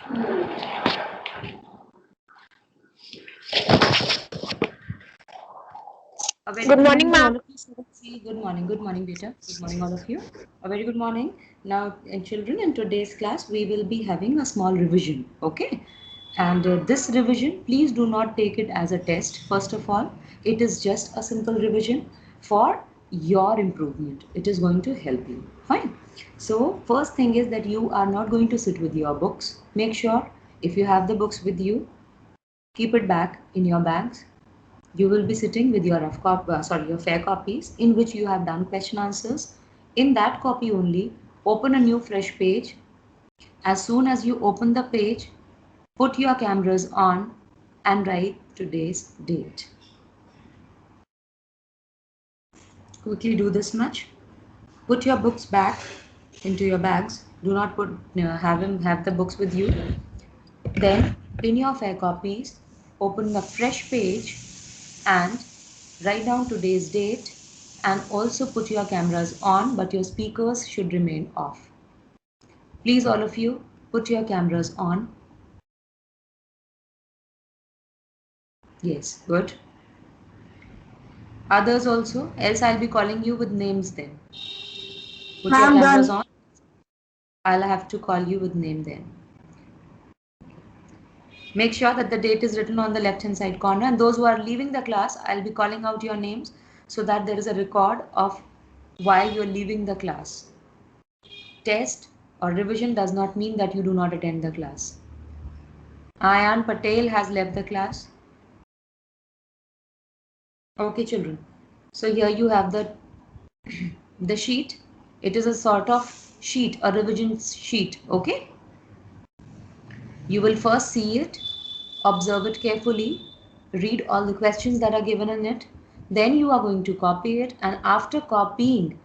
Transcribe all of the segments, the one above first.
Good morning, ma'am. Good morning, Peter. Good morning, all of you. A very good morning. Now, children, in today's class, we will be having a small revision, okay? And this revision, please do not take it as a test. First of all, it is just a simple revision for your improvement. It is going to help you. Fine. So, first thing is that you are not going to sit with your books. Make sure if you have the books with you, keep it back in your bags. You will be sitting with your your fair copies in which you have done question answers. In that copy only, open a new fresh page. As soon as you open the page, put your cameras on and write today's date. Quickly do this much. Put your books back into your bags. Do not have the books with you. Then, in your fair copies, open a fresh page and write down today's date and also put your cameras on, but your speakers should remain off. Please, all of you, put your cameras on. Yes, good. Others also, else I'll be calling you with names then. Put your cameras on. I'll have to call you with name then. Make sure that the date is written on the left hand side corner, and those who are leaving the class, I'll be calling out your names so that there is a record of why you're leaving the class. Test or revision does not mean that you do not attend the class. Ayan Patel has left the class. Okay, children. So here you have the sheet. It is a sort of sheet, a revision sheet. Okay. You will first see it, observe it carefully, read all the questions that are given in it. Then you are going to copy it, and after copying,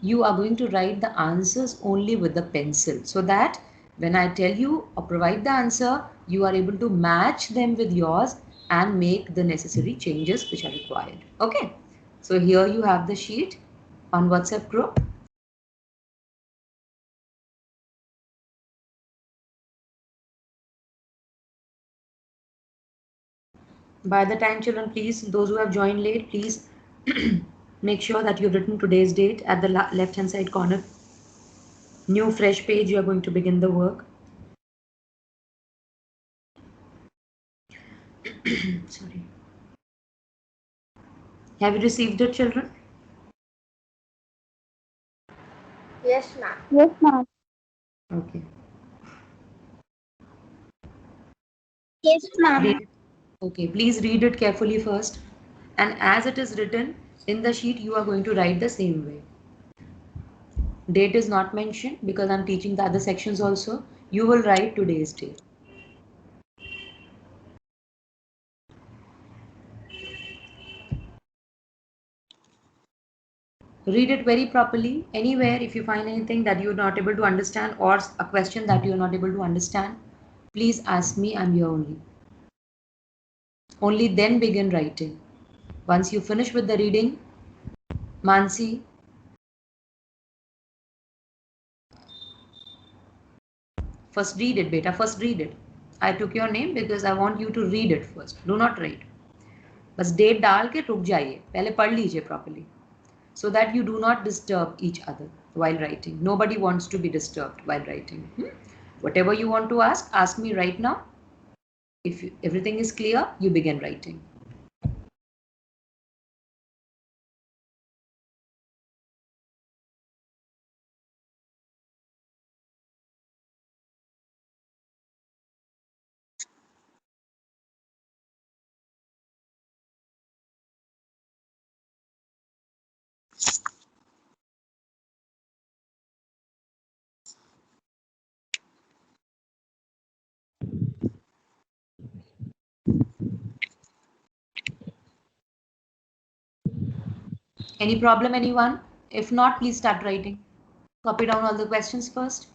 you are going to write the answers only with the pencil, so that when I tell you or provide the answer, you are able to match them with yours and make the necessary changes which are required. Okay. So here you have the sheet on WhatsApp group. By the time, children, please, those who have joined late, please make sure that you've written today's date at the left hand side corner. New fresh page, you are going to begin the work. Sorry. Have you received it, children? Yes, ma'am. Yes, ma'am. Okay. Yes, ma'am. Okay, please read it carefully first. And as it is written in the sheet, you are going to write the same way. Date is not mentioned because I'm teaching the other sections also. You will write today's date. Read it very properly. Anywhere, if you find anything that you're not able to understand or a question that you're not able to understand, please ask me. I'm here only. Only then begin writing. Once you finish with the reading, Mansi, first read it, beta. First read it. I took your name because I want you to read it first. Do not write. बस date डाल के रुक जाइए, पहले पढ़ लीजिए properly, so that you do not disturb each other while writing. Nobody wants to be disturbed while writing. Whatever you want to ask me right now. If everything is clear, you begin writing. Any problem, anyone? If not, please start writing. Copy down all the questions first.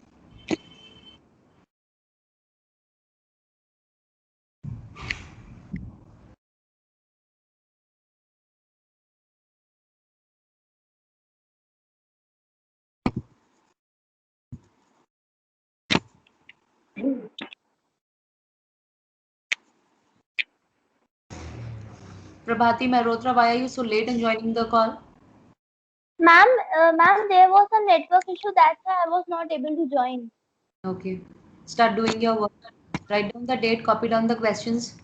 Prabhati Mehrotra, why are you so late in joining the call? Ma'am, there was a network issue. That's why I was not able to join. Okay. Start doing your work. Write down the date, copy down the questions,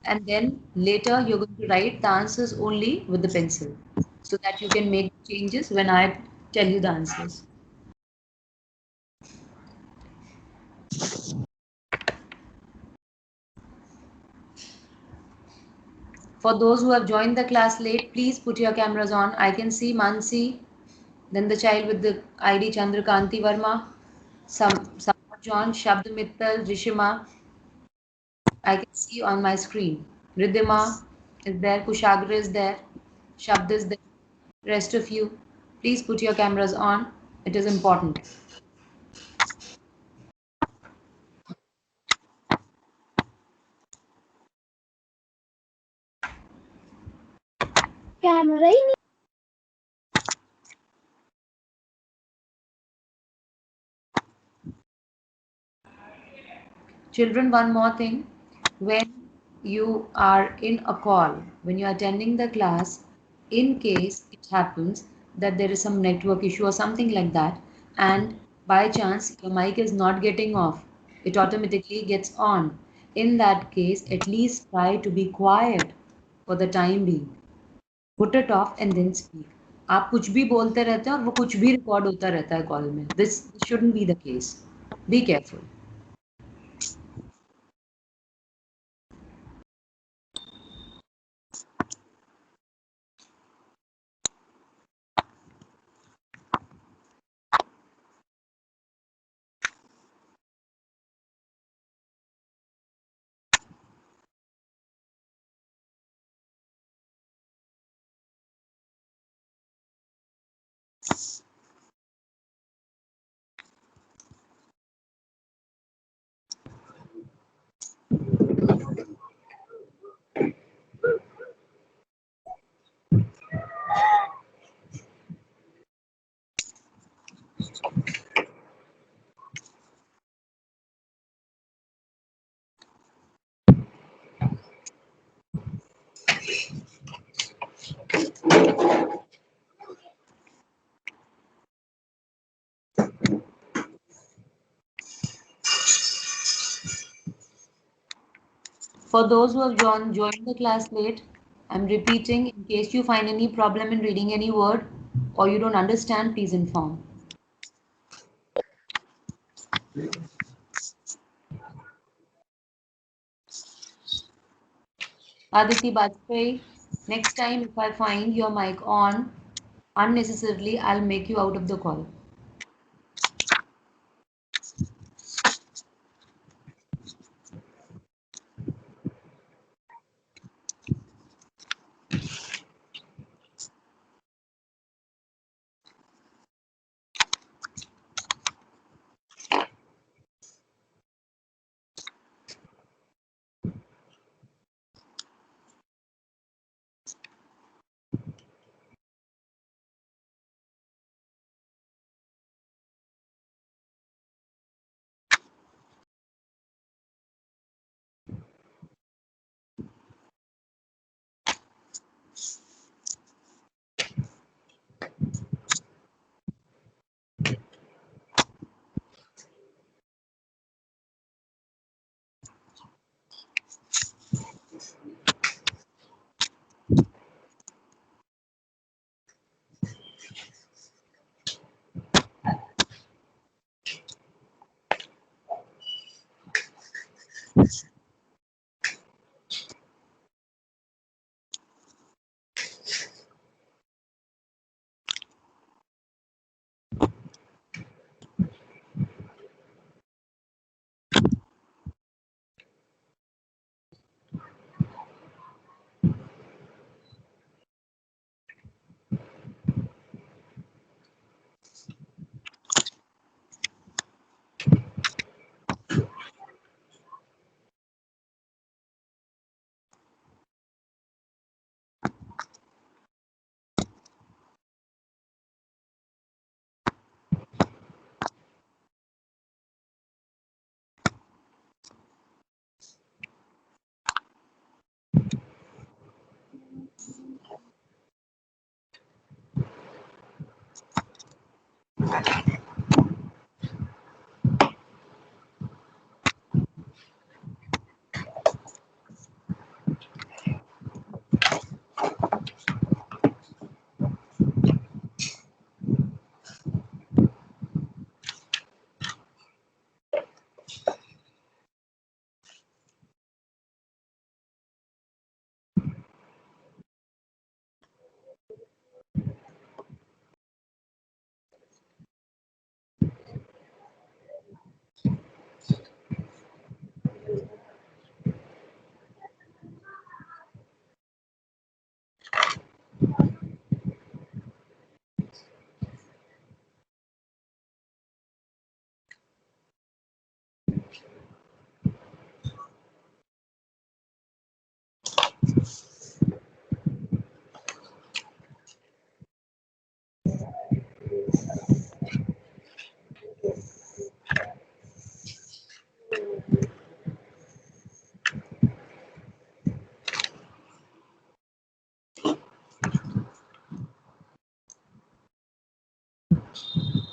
and then later you're going to write the answers only with the pencil so that you can make changes when I tell you the answers. For those who have joined the class late, please put your cameras on. I can see Mansi, then the child with the ID Chandrakanti Verma, John, Shabd Mittal, Rishima. I can see on my screen. Ridhima is there, Kushagra is there, Shabd is there. Rest of you, please put your cameras on. It is important. Camera ही नहीं. Children, one more thing. When you are in a call, when you are attending the class, in case it happens that there is some network issue or something like that, and by chance your mic is not getting off, it automatically gets on. In that case, at least try to be quiet for the time being. Put it off and then speak. आप कुछ भी बोलते रहते हैं और वो कुछ भी रिकॉर्ड होता रहता है कॉल में. This shouldn't be the case. Be careful. For those who have joined the class late, I'm repeating in case you find any problem in reading any word or you don't understand, please inform. Aditi Bajpai, next time if I find your mic on unnecessarily, I'll make you out of the call.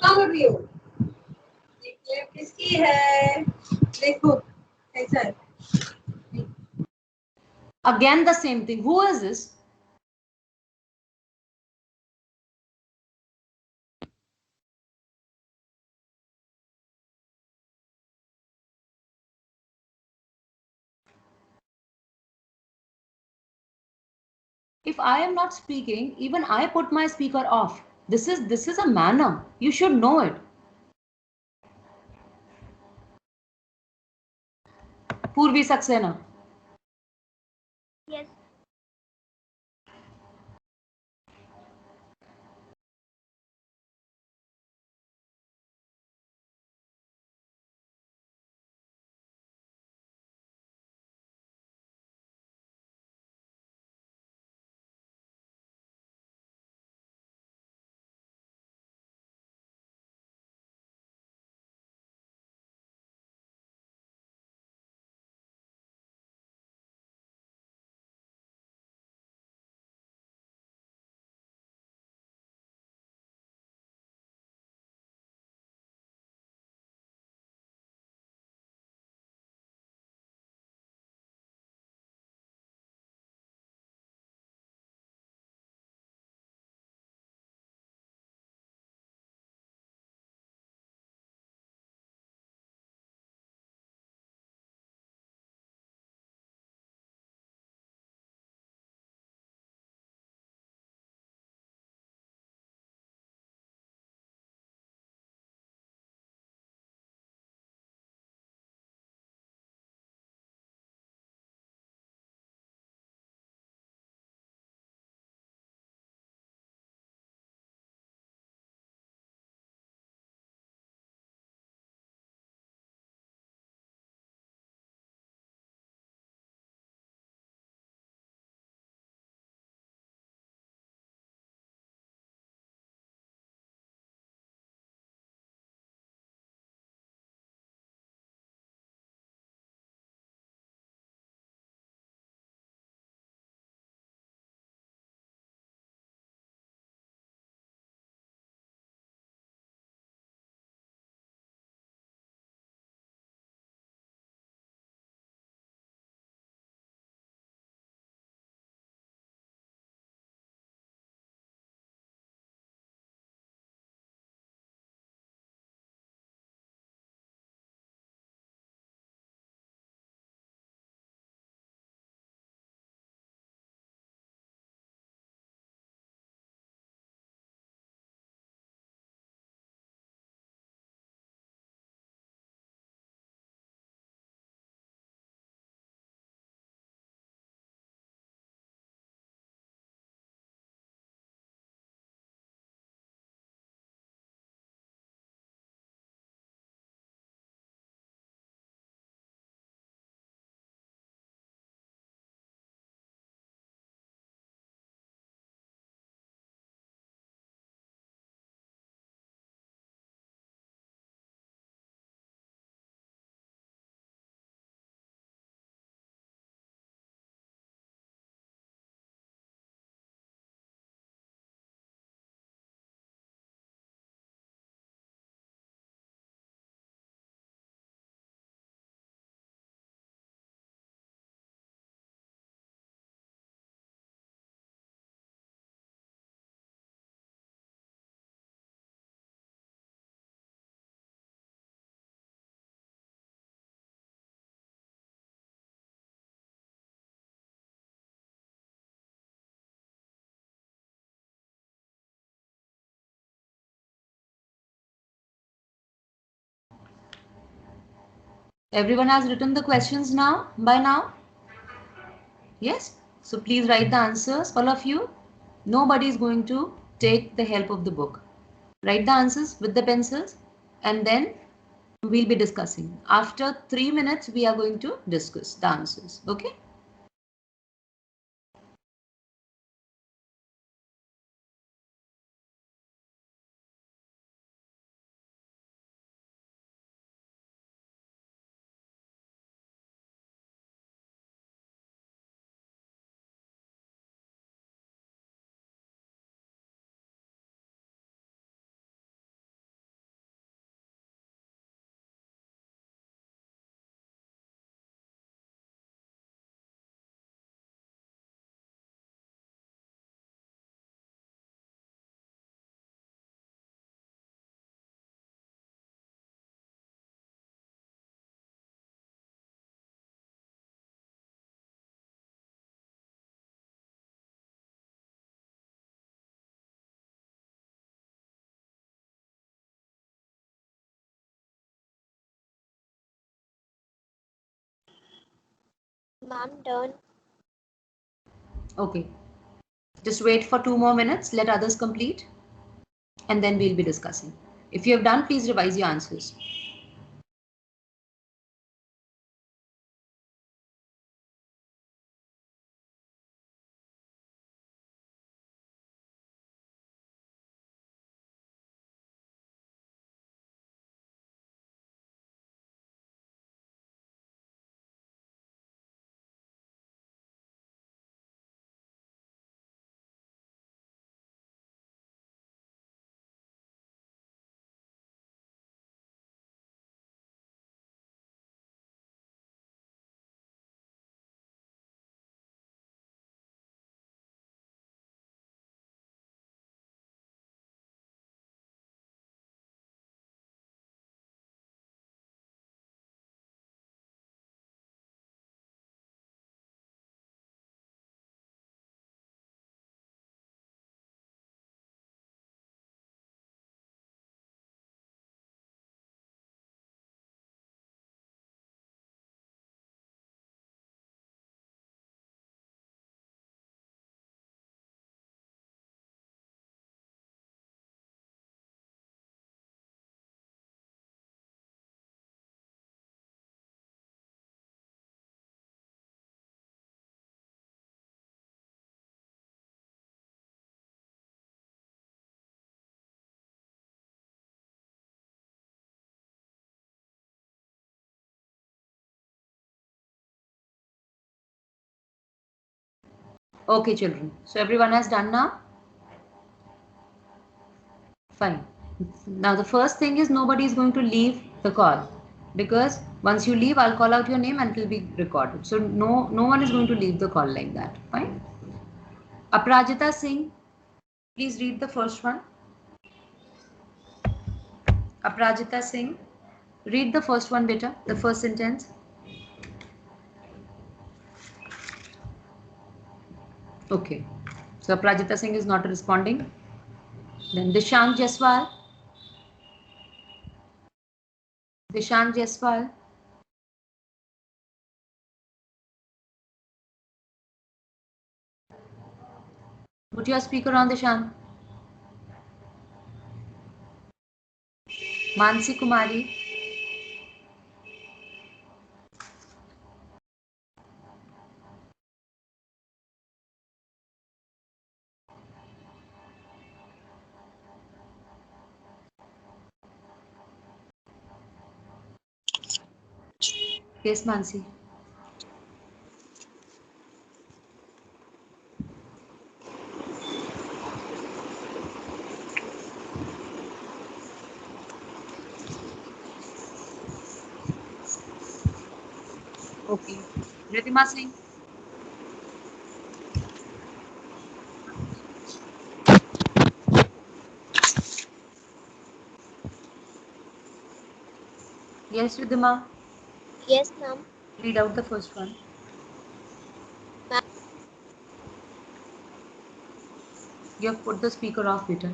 कहाँ भी हो ये किसकी है देखो ऐसा है again the same thing who is this if I am not speaking even I put my speaker off this is a manner you should know it Purvi Saxena Yes. Everyone has written the questions now, by now? Yes? So please write the answers, all of you. Nobody is going to take the help of the book. Write the answers with the pencils and then we'll be discussing. After 3 minutes, we are going to discuss the answers. Okay? Ma'am, done. Okay. Just wait for 2 more minutes. Let others complete. And then we'll be discussing. If you have done, please revise your answers. Okay, children. So everyone has done now? Fine. Now the first thing is nobody is going to leave the call because once you leave, I'll call out your name and it will be recorded. So no one is going to leave the call like that. Fine. Aprajita Singh, please read the first one. Aprajita Singh, read the first one, beta. The first sentence. Okay. So Aprajita Singh is not responding. Then Dishant Jaiswal. Dishant Jaiswal. Put your speaker on, Dishant. Mansi Kumari. Yes, Mansi. Okay. Riddhima Singh. Yes, Riddhima. Yes, ma'am. Read out the first one. Ma'am. You have put the speaker off, Peter.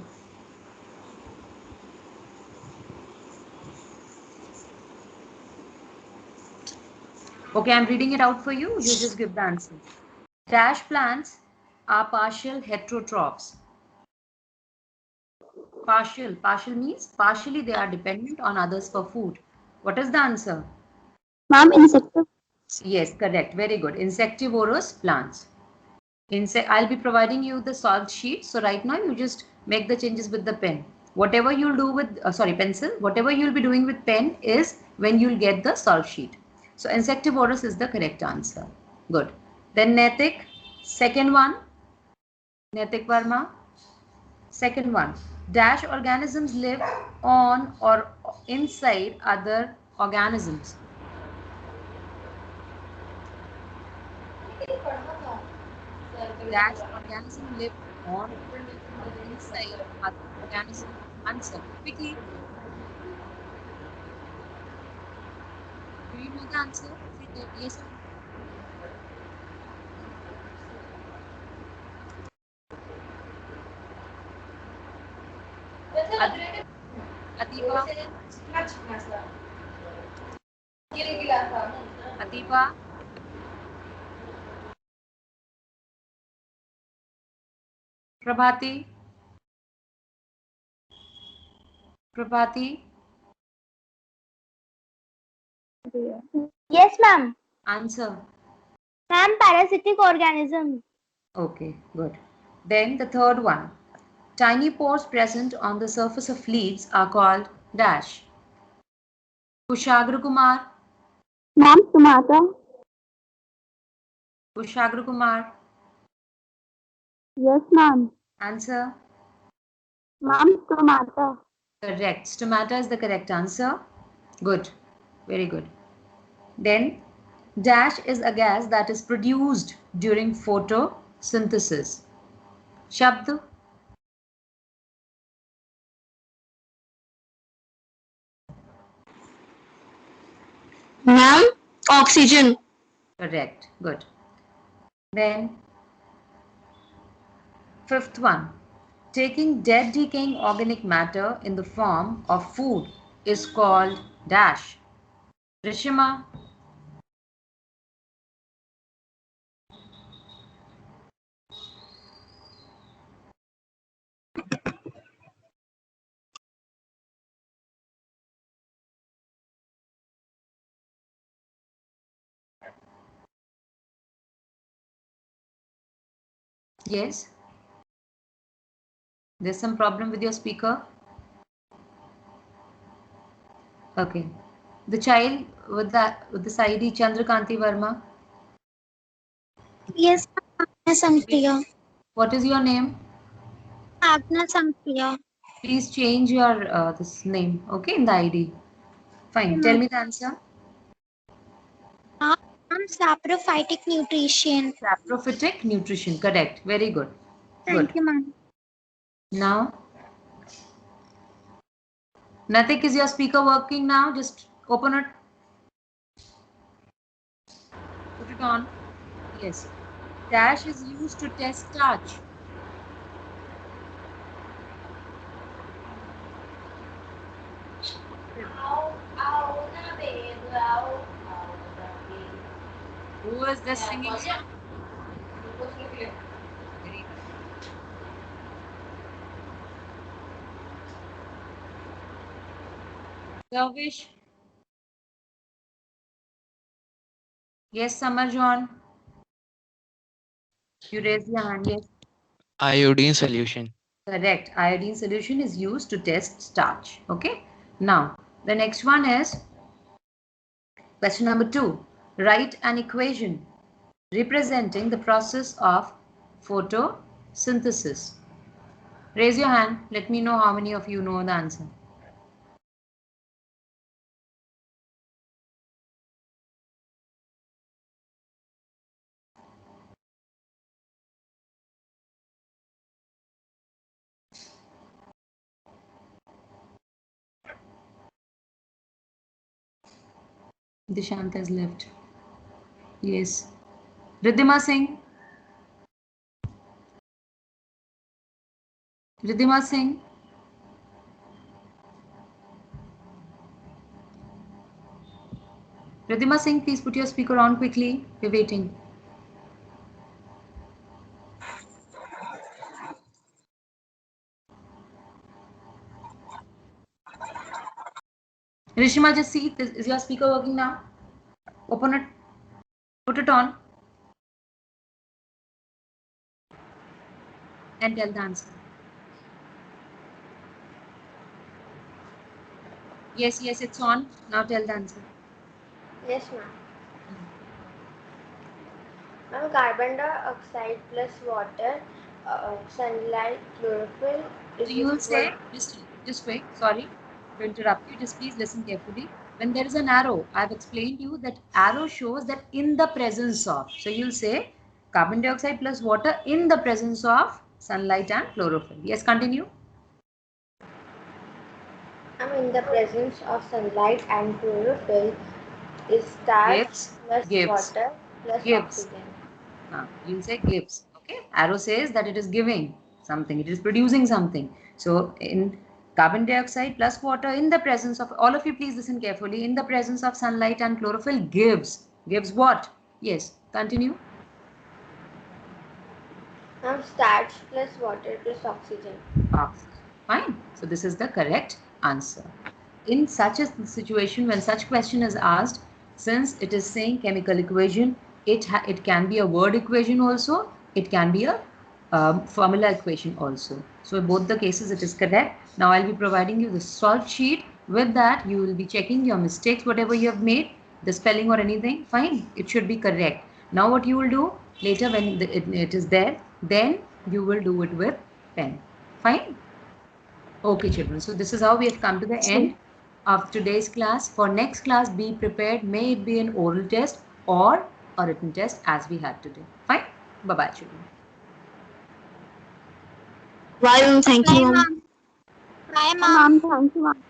Okay, I'm reading it out for you. You just give the answer. Dash plants are partial heterotrophs. Partial means partially they are dependent on others for food. What is the answer? Ma'am, insective. Yes, correct. Very good. Insectivorous plants. I'll be providing you the solved sheet. So right now you just make the changes with the pen. Whatever you'll do with, pencil, whatever you'll be doing with pen is when you'll get the solved sheet. So insectivorous is the correct answer. Good. Then Netik, second one. Netik Verma, second one. Dash organisms live on or inside other organisms. Dash organism live on or inside other organism. Answer quickly. Do you know the answer? Yes or no? Adiba, Adiba, Prabhati, Prabhati. Yes, ma'am. Answer. Ma'am, parasitic organism. Okay, good. Then the third one. Tiny pores present on the surface of leaves are called dash. Kushagra Kumar, Ma'am, stomata. Kushagra Kumar. Yes, ma'am. Answer. Ma'am, stomata. Correct. Stomata is the correct answer. Good. Very good. Then dash is a gas that is produced during photosynthesis. Shabd. Ma'am, oxygen. Correct. Good. Then fifth one. Taking dead decaying organic matter in the form of food is called dash. Rishima. Yes. There's some problem with your speaker. Okay. The child with this ID Chandrakanti Verma. Yes, Agnes Sampriya. What is your name? Agnes Sampriya. Please change your this name, okay, in the ID. Fine. Tell me the answer. Ma'am, saprophytic nutrition. Saprophytic nutrition. Correct. Very good. Thank Good. you, ma'am. Now, Natik, is your speaker working now? Just open it. Put it on. Yes. Dash is used to test starch. Who is this singing song? Very good. Servish. Yes, Samar John. You raise your hand. Yes. Iodine solution. Correct. Iodine solution is used to test starch. Okay. Now, the next one is question number 2. Write an equation representing the process of photosynthesis. Raise your hand. Let me know how many of you know the answer. Dishant has left. Yes. Riddhima Singh. Riddhima Singh. Pradima Singh, please put your speaker on quickly. We're waiting. Rishima, just see, is your speaker working now? Open it. Put it on. And tell the answer. Yes, it's on. Now tell the answer. Yes, ma'am. Ma'am, carbon dioxide plus water, sunlight, chlorophyll is So you will equal. say, just wait, sorry to interrupt you, just please listen carefully. When there is an arrow, I have explained to you that arrow shows that in the presence of. So you'll say carbon dioxide plus water in the presence of sunlight and chlorophyll. Yes, continue. In the presence of sunlight and chlorophyll is starch plus water plus oxygen. You'll say gives. Okay. Arrow says that it is giving something. It is producing something. So in carbon dioxide plus water in the presence of, all of you please listen carefully, in the presence of sunlight and chlorophyll gives what? Yes. Continue. Starch plus water plus oxygen. Fine. So this is the correct answer. In such a situation, when such question is asked, since it is saying chemical equation, it can be a word equation also, it can be a formula equation also. So in both the cases it is correct. Now I'll be providing you the solve sheet. With that you will be checking your mistakes, whatever you have made, the spelling or anything, fine, it should be correct. Now what you will do later when it is there, then you will do it with pen. Fine. Okay, children. So this is how we have come to the end of today's class. For next class, be prepared. May it be an oral test or a written test as we had today. Fine. Bye-bye, children. Bye, ma'am. Thank you, ma'am. Bye, ma'am. Thank you, ma'am.